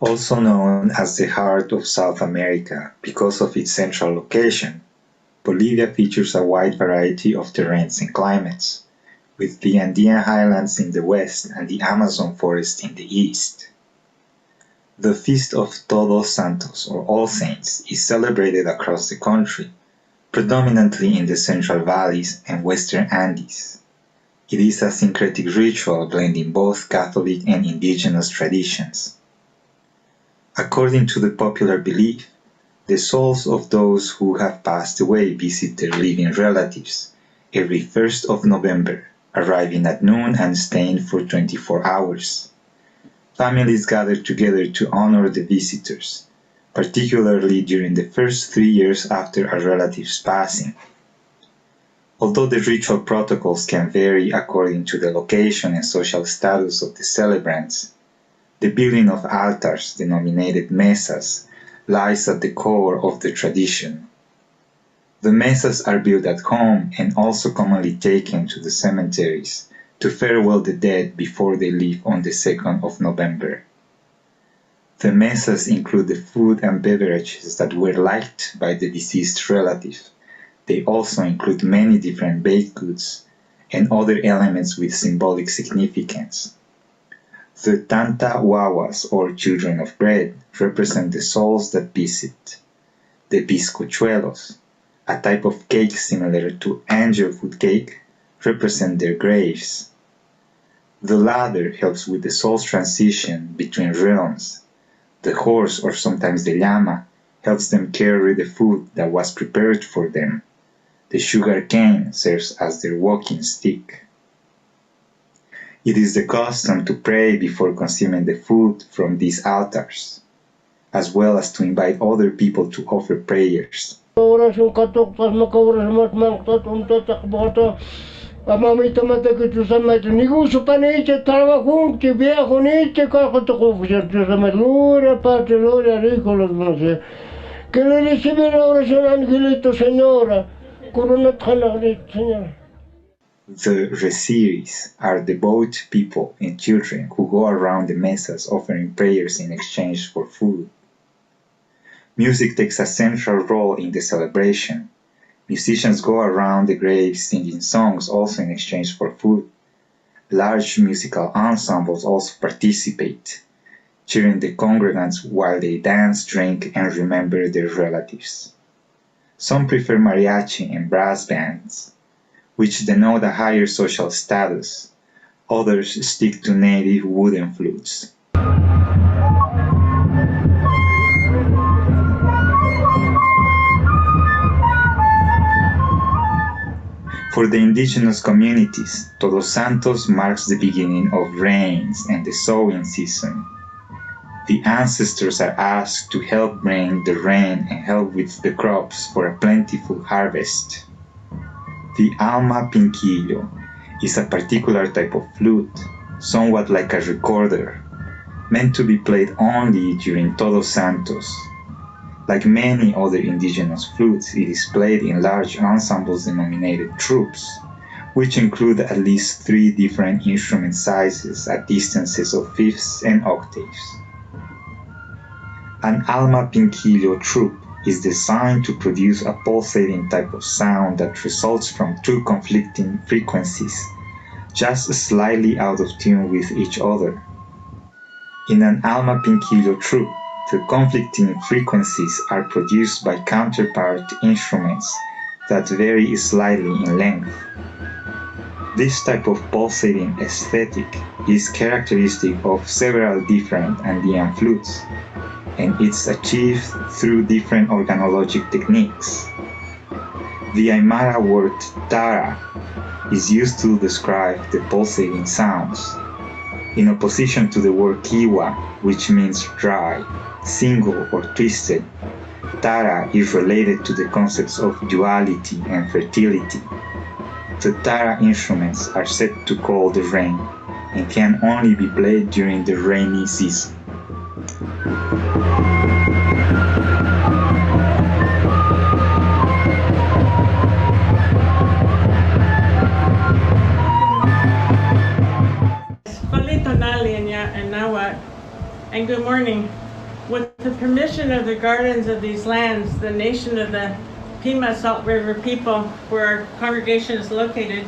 Also known as the heart of South America because of its central location, Bolivia features a wide variety of terrains and climates, with the Andean highlands in the west and the Amazon forest in the east. The Feast of Todos Santos or All Saints is celebrated across the country, predominantly in the Central Valleys and Western Andes. It is a syncretic ritual blending both Catholic and indigenous traditions. According to the popular belief, the souls of those who have passed away visit their living relatives every 1st of November, arriving at noon and staying for 24 hours. Families gather together to honor the visitors, particularly during the first 3 years after a relative's passing. Although the ritual protocols can vary according to the location and social status of the celebrants, the building of altars, denominated mesas, lies at the core of the tradition. The mesas are built at home and also commonly taken to the cemeteries to farewell the dead before they leave on the 2nd of November. The mesas include the food and beverages that were liked by the deceased relative. They also include many different baked goods and other elements with symbolic significance. The Tanta Wawas, or children of bread, represent the souls that visit. The Bizcochuelos, a type of cake similar to angel food cake, represent their graves. The ladder helps with the soul's transition between realms. The horse, or sometimes the llama, helps them carry the food that was prepared for them. The sugar cane serves as their walking stick. It is the custom to pray before consuming the food from these altars, as well as to invite other people to offer prayers. The reciris are devout people and children who go around the mesas offering prayers in exchange for food. Music takes a central role in the celebration. Musicians go around the graves singing songs also in exchange for food. Large musical ensembles also participate, cheering the congregants while they dance, drink, and remember their relatives. Some prefer mariachi and brass bands, which denote a higher social status. Others stick to native wooden flutes. For the indigenous communities, Todos Santos marks the beginning of rains and the sowing season. The ancestors are asked to help bring the rain and help with the crops for a plentiful harvest. The alma pinquillo is a particular type of flute, somewhat like a recorder, meant to be played only during Todos Santos. Like many other indigenous flutes, it is played in large ensembles denominated troops, which include at least 3 different instrument sizes at distances of fifths and octaves. An alma pinquillo troop is designed to produce a pulsating type of sound that results from 2 conflicting frequencies, just slightly out of tune with each other. In an alma pinquillo troop, the conflicting frequencies are produced by counterpart instruments that vary slightly in length. This type of pulsating aesthetic is characteristic of several different Andean flutes, and it's achieved through different organologic techniques. The Aymara word tara is used to describe the pulsating sounds, in opposition to the word kiwa, which means dry, single, or twisted. Tara is related to the concepts of duality and fertility. The tara instruments are said to call the rain and can only be played during the rainy season. And good morning. With the permission of the guardians of these lands, the nation of the Pima Salt River people, where our congregation is located,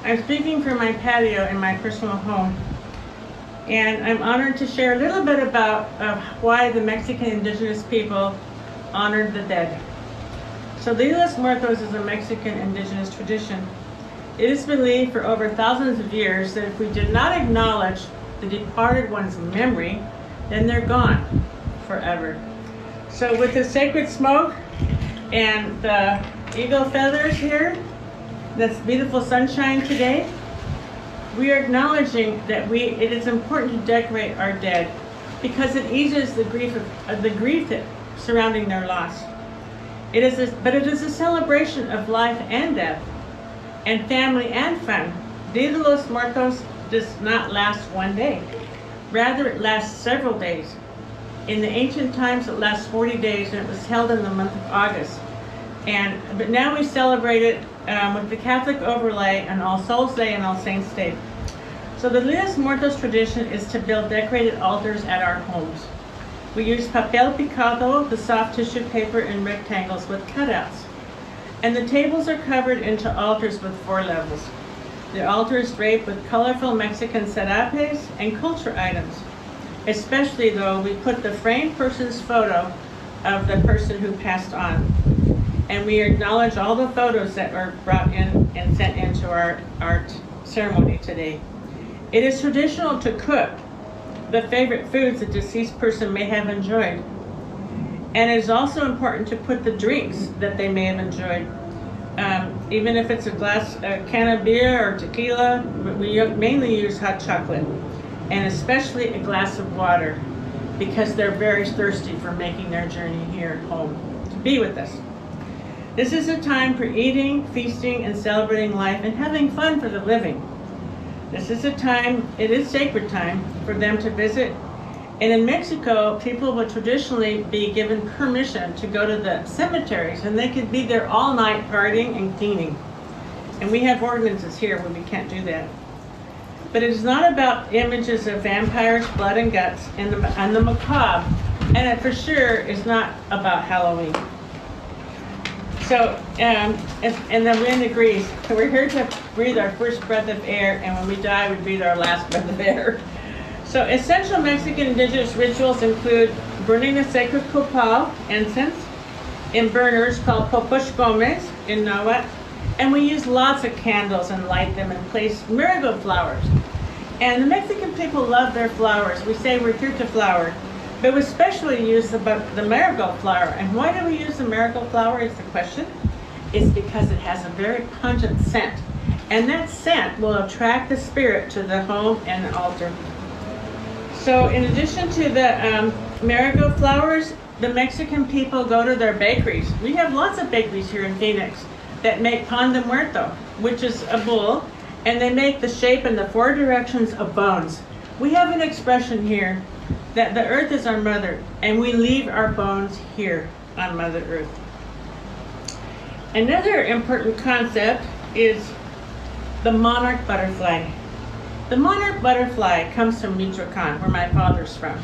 I'm speaking from my patio in my personal home. And I'm honored to share a little bit about why the Mexican indigenous people honored the dead. So Dia de los Muertos is a Mexican indigenous tradition. It is believed for over thousands of years that if we did not acknowledge the departed one's memory, then they're gone forever. So with the sacred smoke and the eagle feathers here, this beautiful sunshine today, we are acknowledging that it is important to decorate our dead because it eases the grief that surrounding their loss. But it is a celebration of life and death, and family and fun. Dia de los Muertos does not last one day. Rather, it lasts several days. In the ancient times, it lasts 40 days, and it was held in the month of August. But now we celebrate it with the Catholic overlay on All Souls Day and All Saints Day. So the Dia de los Muertos tradition is to build decorated altars at our homes. We use papel picado, the soft tissue paper, in rectangles with cutouts. And the tables are covered into altars with 4 levels. The altar is draped with colorful Mexican serapes and culture items. Especially though, we put the framed person's photo of the person who passed on. And we acknowledge all the photos that were brought in and sent into our art ceremony today. It is traditional to cook the favorite foods the deceased person may have enjoyed. And it is also important to put the drinks that they may have enjoyed. Even if it's a can of beer or tequila, we mainly use hot chocolate. And especially a glass of water, because they're very thirsty for making their journey here home to be with us. This is a time for eating, feasting, and celebrating life and having fun for the living. This is a time, it is sacred time for them to visit. And in Mexico, people would traditionally be given permission to go to the cemeteries, and they could be there all night partying and cleaning. And we have ordinances here where we can't do that. But it is not about images of vampires, blood and guts, and the macabre, and it for sure is not about Halloween. So, and the wind agrees. So we're here to breathe our first breath of air, and when we die, we breathe our last breath of air. So essential Mexican indigenous rituals include burning the sacred copal, incense, in burners called popushcomes in Nahuatl, and we use lots of candles and light them and place marigold flowers. And the Mexican people love their flowers. We say we're here to flower. But we especially use the marigold flower. And why do we use the marigold flower is the question. It's because it has a very pungent scent. And that scent will attract the spirit to the home and the altar. So in addition to the marigold flowers, the Mexican people go to their bakeries. We have lots of bakeries here in Phoenix that make pan de muerto, which is a bull, and they make the shape in the 4 directions of bones. We have an expression here that the earth is our mother, and we leave our bones here on Mother Earth. Another important concept is the monarch butterfly. The monarch butterfly comes from Michoacan, where my father's from.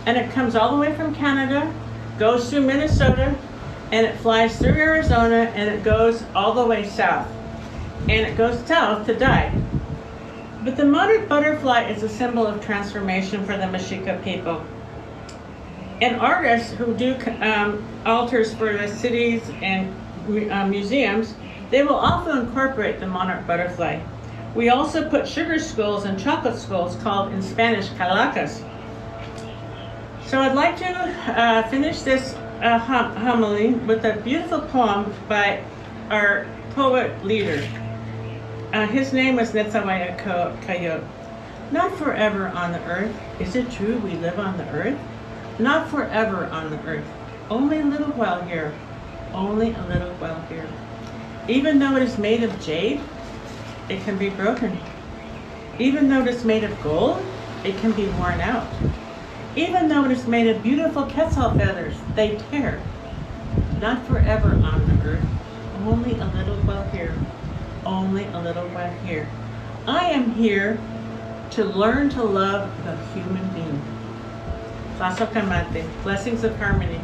And it comes all the way from Canada, goes through Minnesota, and it flies through Arizona, and it goes all the way south. And it goes south to die. But the monarch butterfly is a symbol of transformation for the Mexica people. And artists who do altars for the cities and museums, they will often incorporate the monarch butterfly. We also put sugar skulls and chocolate skulls called in Spanish calacas. So I'd like to finish this homily with a beautiful poem by our poet leader. His name was Nezahualcóyotl. Not forever on the earth. Is it true we live on the earth? Not forever on the earth. Only a little while here. Only a little while here. Even though it is made of jade, it can be broken. Even though it is made of gold, it can be worn out. Even though it is made of beautiful quetzal feathers, they tear. Not forever on the earth. Only a little while here. Only a little while here. I am here to learn to love the human being. Tlazokamate. Blessings of harmony.